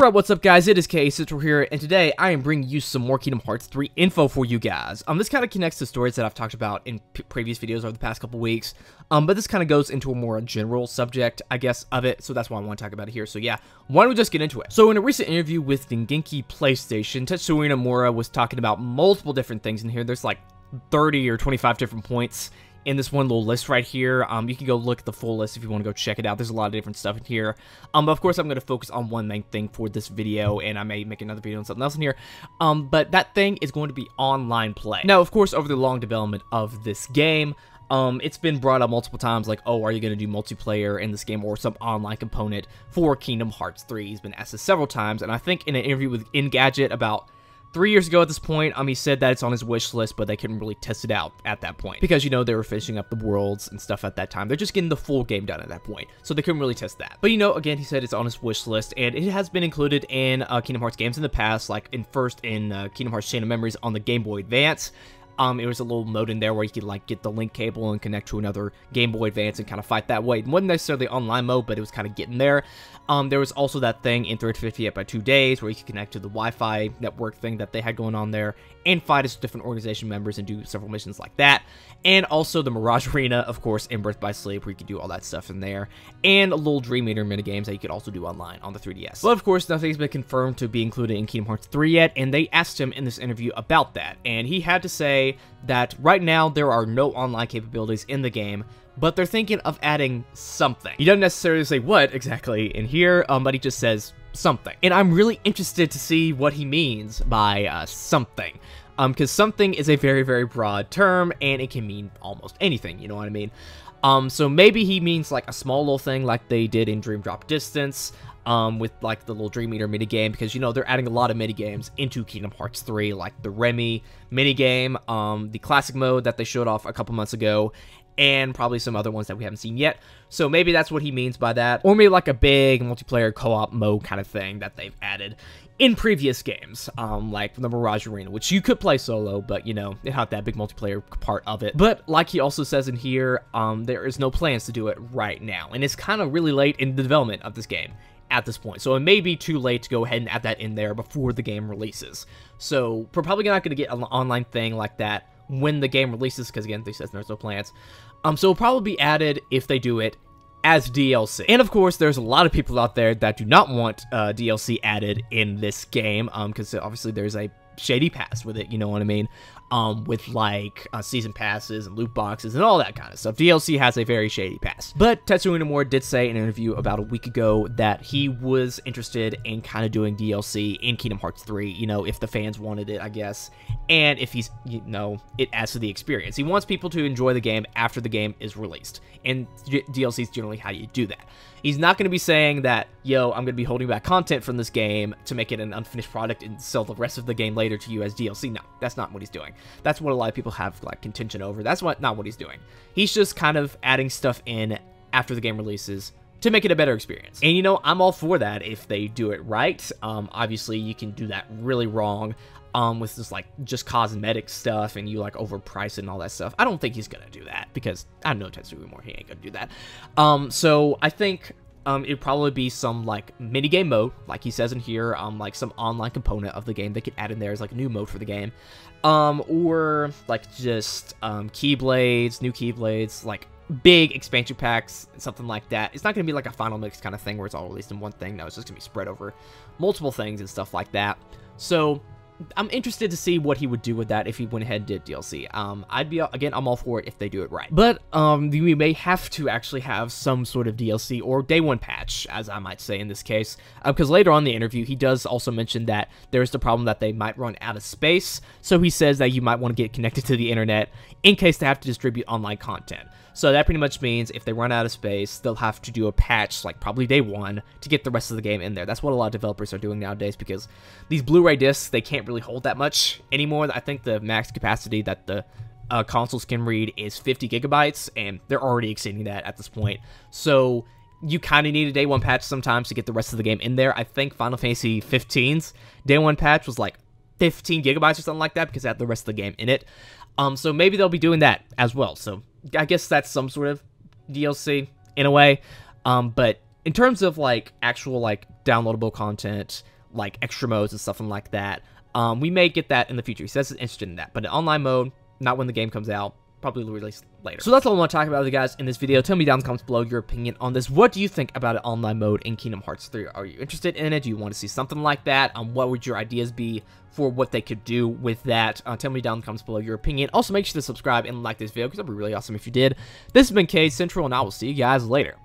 Alright, what's up guys, it is Central here, and today I am bringing you some more Kingdom Hearts 3 info for you guys. This kind of connects to stories that I've talked about in previous videos over the past couple weeks, but this kind of goes into a more general subject, I guess, of it, so that's why I want to talk about it here. So yeah, why don't we just get into it? So in a recent interview with Dengeki PlayStation, Tetsuya Nomura was talking about multiple different things in here. There's like 30 or 25 different points in this one little list right here. You can go look at the full list if you want to go check it out. There's a lot of different stuff in here. But of course, I'm going to focus on one main thing for this video, and I may make another video on something else in here. But that thing is going to be online play. Now, of course, over the long development of this game, it's been brought up multiple times, like, oh, are you going to do multiplayer in this game or some online component for Kingdom Hearts 3? He's been asked this several times, and I think in an interview with Engadget about 3 years ago at this point, he said that it's on his wish list, but they couldn't really test it out at that point. Because, you know, they were finishing up the worlds and stuff at that time. They're just getting the full game done at that point, so they couldn't really test that. But, you know, again, he said it's on his wish list, and it has been included in Kingdom Hearts games in the past, like in Kingdom Hearts Chain of Memories on the Game Boy Advance. It was a little mode in there where you could, like, get the link cable and connect to another Game Boy Advance and kind of fight that way. It wasn't necessarily online mode, but it was kind of getting there. There was also that thing in 358 by 2 days where you could connect to the Wi-Fi network thing that they had going on there and fight as different organization members and do several missions like that. And also the Mirage Arena, of course, in Birth by Sleep, where you could do all that stuff in there. And a little Dream Eater minigames that you could also do online on the 3DS. But of course, nothing's been confirmed to be included in Kingdom Hearts 3 yet, and they asked him in this interview about that. And he had to say that right now there are no online capabilities in the game, but they're thinking of adding something. He doesn't necessarily say what exactly in here, but he just says something. And I'm really interested to see what he means by something. Because something is a very, very broad term, and it can mean almost anything, you know what I mean? So maybe he means like a small little thing like they did in Dream Drop Distance, with like the little Dream Eater minigame, because, you know, they're adding a lot of minigames into Kingdom Hearts 3, like the Remy minigame, the classic mode that they showed off a couple months ago, and probably some other ones that we haven't seen yet. So maybe that's what he means by that. Or maybe like a big multiplayer co-op mode kind of thing that they've added in previous games, like the Mirage Arena, which you could play solo, but, you know, it had that big multiplayer part of it. But like he also says in here, there is no plans to do it right now, and it's kind of really late in the development of this game at this point, so it may be too late to go ahead and add that in there before the game releases. So we're probably not going to get an online thing like that when the game releases, because again, they says there's no plans. So it'll probably be added if they do it as DLC. And of course, there's a lot of people out there that do not want DLC added in this game, because obviously there's a shady past with it, you know what I mean? With like season passes and loot boxes and all that kind of stuff. DLC has a very shady past. But Tetsuya Nomura did say in an interview about a week ago that he was interested in kind of doing DLC in Kingdom Hearts 3, you know, if the fans wanted it, I guess. And if he's, you know, it adds to the experience. He wants people to enjoy the game after the game is released. And DLC is generally how you do that. He's not going to be saying that, yo, I'm going to be holding back content from this game to make it an unfinished product and sell the rest of the game later to you as DLC. No, that's not what he's doing. That's what a lot of people have, like, contention over. That's not what he's doing. He's just kind of adding stuff in after the game releases to make it a better experience. And, you know, I'm all for that if they do it right. Obviously, you can do that really wrong with this, like, just cosmetic stuff and you, like, overprice it and all that stuff. I don't think he's gonna do that because I know Tetsuya Nomura, he ain't gonna do that. So I think it'd probably be some, like, minigame mode, like he says in here, like some online component of the game they could add in there as, like, a new mode for the game. Or, like, just Keyblades, new Keyblades, like, big expansion packs, something like that. It's not going to be like a final mix kind of thing where it's all released in one thing. No, it's just going to be spread over multiple things and stuff like that. So I'm interested to see what he would do with that if he went ahead and did DLC. Again, I'm all for it if they do it right. But we may have to actually have some sort of DLC or day one patch, as I might say in this case, because later on in the interview, he does also mention that there's the problem that they might run out of space. So he says that you might want to get connected to the internet in case they have to distribute online content. So that pretty much means if they run out of space, they'll have to do a patch, like probably day one, to get the rest of the game in there. That's what a lot of developers are doing nowadays, because these Blu-ray discs, they can't really hold that much anymore. I think the max capacity that the consoles can read is 50 gigabytes, and they're already exceeding that at this point. So you kind of need a day one patch sometimes to get the rest of the game in there. I think Final Fantasy 15's day one patch was like 15 gigabytes or something like that, because it had the rest of the game in it. So maybe they'll be doing that as well. So I guess that's some sort of DLC in a way. But in terms of like actual like downloadable content, like extra modes and stuff like that. We may get that in the future. He says he's interested in that, but in online mode, not when the game comes out. Probably released later. So that's all I want to talk about with you guys in this video. Tell me down in the comments below your opinion on this. What do you think about an online mode in Kingdom Hearts 3? Are you interested in it? Do you want to see something like that? What would your ideas be for what they could do with that? Tell me down in the comments below your opinion. Also, make sure to subscribe and like this video because that'd be really awesome if you did. This has been K Central, and I will see you guys later.